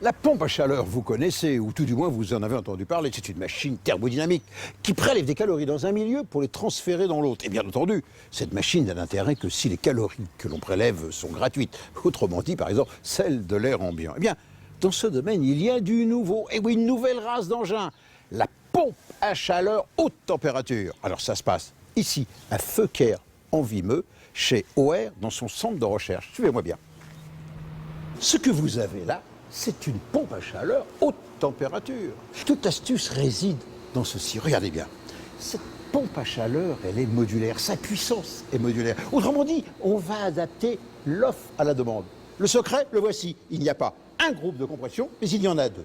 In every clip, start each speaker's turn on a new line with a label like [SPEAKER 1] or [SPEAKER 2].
[SPEAKER 1] La pompe à chaleur, vous connaissez, ou tout du moins vous en avez entendu parler, c'est une machine thermodynamique qui prélève des calories dans un milieu pour les transférer dans l'autre. Et bien entendu, cette machine n'a d'intérêt que si les calories que l'on prélève sont gratuites. Autrement dit, par exemple, celles de l'air ambiant. Eh bien, dans ce domaine, il y a du nouveau, et oui, une nouvelle race d'engin, la pompe à chaleur haute température. Alors ça se passe ici, à Feuquer, en Vimeux, chez OR, dans son centre de recherche. Suivez-moi bien. Ce que vous avez là, c'est une pompe à chaleur haute température. Toute l'astuce réside dans ceci. Regardez bien. Cette pompe à chaleur, elle est modulaire. Sa puissance est modulaire. Autrement dit, on va adapter l'offre à la demande. Le secret, le voici. Il n'y a pas un groupe de compression, mais il y en a deux.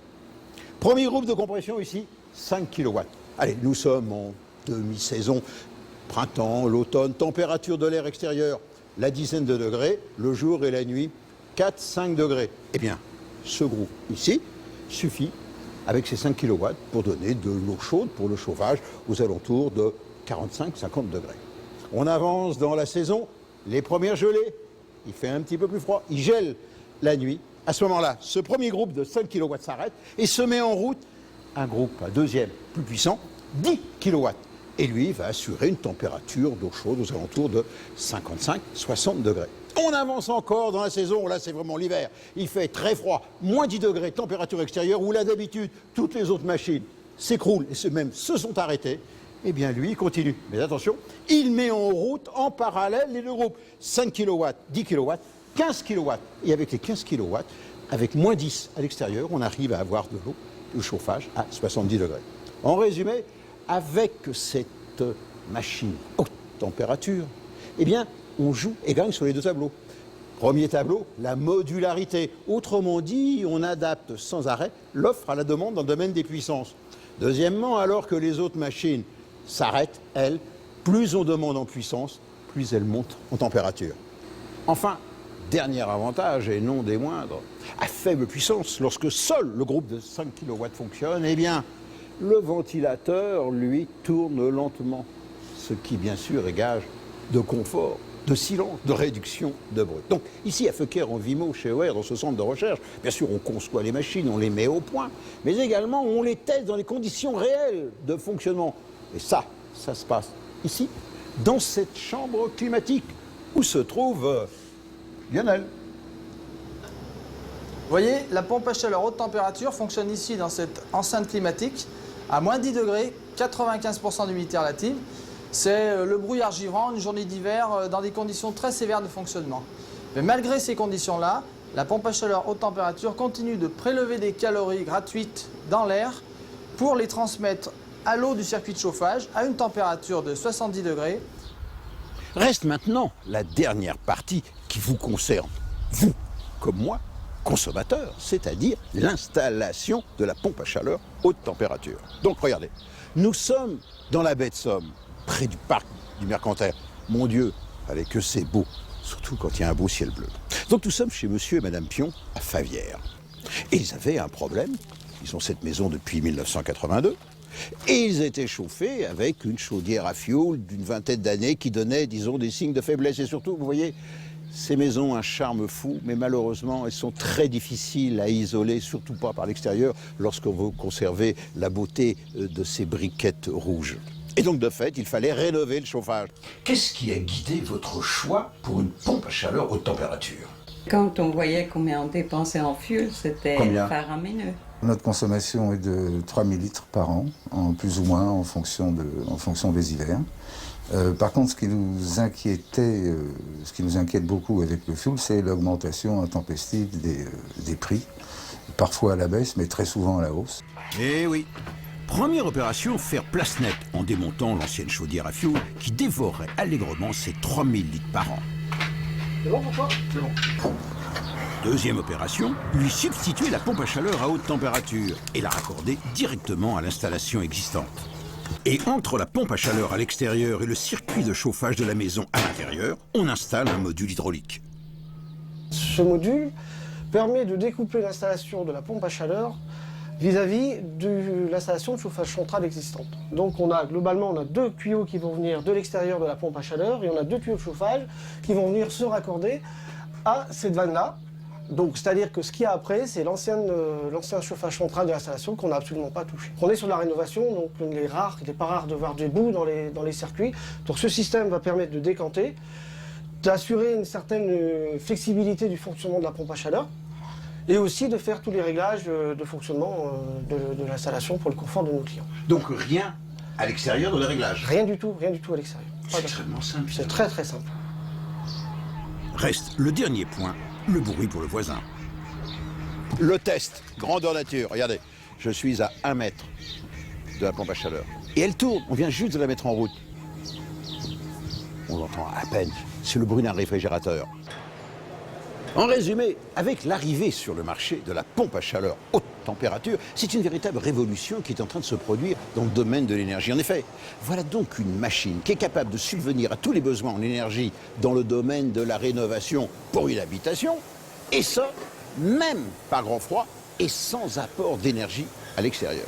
[SPEAKER 1] Premier groupe de compression ici, 5 kW. Allez, nous sommes en demi-saison, printemps, l'automne, température de l'air extérieur, la dizaine de degrés, le jour et la nuit, 4-5 degrés. Eh bien, ce groupe ici suffit avec ces 5 kW pour donner de l'eau chaude pour le chauffage aux alentours de 45-50 degrés. On avance dans la saison, les premières gelées, il fait un petit peu plus froid, il gèle la nuit. À ce moment-là, ce premier groupe de 5 kW s'arrête et se met en route un groupe, un deuxième, plus puissant, 10 kW. Et lui va assurer une température d'eau chaude aux alentours de 55-60 degrés. On avance encore dans la saison, là c'est vraiment l'hiver. Il fait très froid, moins 10 degrés, température extérieure, où là d'habitude, toutes les autres machines s'écroulent et même se sont arrêtées. Eh bien lui, il continue. Mais attention, il met en route en parallèle les deux groupes. 5 kW, 10 kW, 15 kW. Et avec les 15 kW, avec moins 10 à l'extérieur, on arrive à avoir de l'eau, de chauffage à 70 degrés. En résumé, avec cette machine haute température, eh bien, on joue et gagne sur les deux tableaux. Premier tableau, la modularité. Autrement dit, on adapte sans arrêt l'offre à la demande dans le domaine des puissances. Deuxièmement, alors que les autres machines s'arrêtent, elles, plus on demande en puissance, plus elles montent en température. Enfin, dernier avantage, et non des moindres, à faible puissance, lorsque seul le groupe de 5 kW fonctionne, eh bien, le ventilateur, lui, tourne lentement, ce qui, bien sûr, est gage de confort, de silence, de réduction de bruit. Donc, ici, à Feuquer, en Vimeux, chez OR, dans ce centre de recherche, bien sûr, on conçoit les machines, on les met au point, mais également, on les teste dans les conditions réelles de fonctionnement. Et ça se passe ici, dans cette chambre climatique, où se trouve Lionel.
[SPEAKER 2] Vous voyez, la pompe à chaleur haute température fonctionne ici dans cette enceinte climatique à moins 10 degrés, 95% d'humidité relative. C'est le brouillard givrant, une journée d'hiver dans des conditions très sévères de fonctionnement. Mais malgré ces conditions-là, la pompe à chaleur haute température continue de prélever des calories gratuites dans l'air pour les transmettre à l'eau du circuit de chauffage à une température de 70 degrés.
[SPEAKER 1] Reste maintenant la dernière partie qui vous concerne, vous comme moi, consommateurs, c'est-à-dire l'installation de la pompe à chaleur haute température. Donc regardez, nous sommes dans la baie de Somme, près du parc du Mercantaire. Mon Dieu, avec eux c'est beau, surtout quand il y a un beau ciel bleu. Donc nous sommes chez monsieur et madame Pion à Favières. Et ils avaient un problème, ils ont cette maison depuis 1982, et ils étaient chauffés avec une chaudière à fioul d'une vingtaine d'années qui donnait, disons, des signes de faiblesse. Et surtout, vous voyez, ces maisons ont un charme fou, mais malheureusement, elles sont très difficiles à isoler, surtout pas par l'extérieur, lorsqu'on veut conserver la beauté de ces briquettes rouges. Et donc, de fait, il fallait rénover le chauffage. Qu'est-ce qui a guidé votre choix pour une pompe à chaleur haute température?
[SPEAKER 3] Quand on voyait combien on dépensait en fuel, c'était faramineux.
[SPEAKER 4] Notre consommation est de 3000 litres par an, en plus ou moins en fonction des hivers. Par contre, ce qui nous inquiète beaucoup avec le fuel, c'est l'augmentation intempestive des prix, parfois à la baisse, mais très souvent à la hausse.
[SPEAKER 1] Eh oui. Première opération, faire place nette en démontant l'ancienne chaudière à fioul qui dévorait allègrement ses 3000 litres par an.
[SPEAKER 2] C'est bon pour toi? C'est bon.
[SPEAKER 1] Deuxième opération, lui substituer la pompe à chaleur à haute température et la raccorder directement à l'installation existante. Et entre la pompe à chaleur à l'extérieur et le circuit de chauffage de la maison à l'intérieur, on installe un module hydraulique.
[SPEAKER 5] Ce module permet de découpler l'installation de la pompe à chaleur vis-à-vis de l'installation de chauffage central existante. Donc globalement, on a deux tuyaux qui vont venir de l'extérieur de la pompe à chaleur et on a deux tuyaux de chauffage qui vont venir se raccorder à cette vanne-là Donc, c'est-à-dire que ce qu'il y a après, c'est l'ancien chauffage central de l'installation qu'on n'a absolument pas touché. On est sur la rénovation, donc il n'est pas rare de voir des bouts dans les circuits. Donc ce système va permettre de décanter, d'assurer une certaine flexibilité du fonctionnement de la pompe à chaleur, et aussi de faire tous les réglages de fonctionnement de l'installation pour le confort de nos clients.
[SPEAKER 1] Donc rien à l'extérieur de les réglages?
[SPEAKER 5] Rien du tout à l'extérieur.
[SPEAKER 1] C'est extrêmement simple.
[SPEAKER 5] C'est très très simple.
[SPEAKER 1] Reste le dernier point, le bruit pour le voisin. Le test, grandeur nature. Regardez, je suis à 1 mètre de la pompe à chaleur. Et elle tourne, on vient juste de la mettre en route. On l'entend à peine, c'est le bruit d'un réfrigérateur. En résumé, avec l'arrivée sur le marché de la pompe à chaleur haute température, c'est une véritable révolution qui est en train de se produire dans le domaine de l'énergie. En effet, voilà donc une machine qui est capable de subvenir à tous les besoins en énergie dans le domaine de la rénovation pour une habitation, et ça, même par grand froid et sans apport d'énergie à l'extérieur.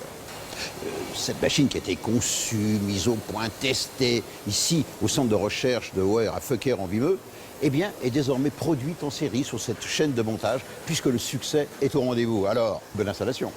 [SPEAKER 1] Cette machine qui a été conçue, mise au point, testée ici au centre de recherche de Hoer à Feuquer en Vimeux, eh bien, est désormais produite en série sur cette chaîne de montage puisque le succès est au rendez-vous. Alors, bonne installation.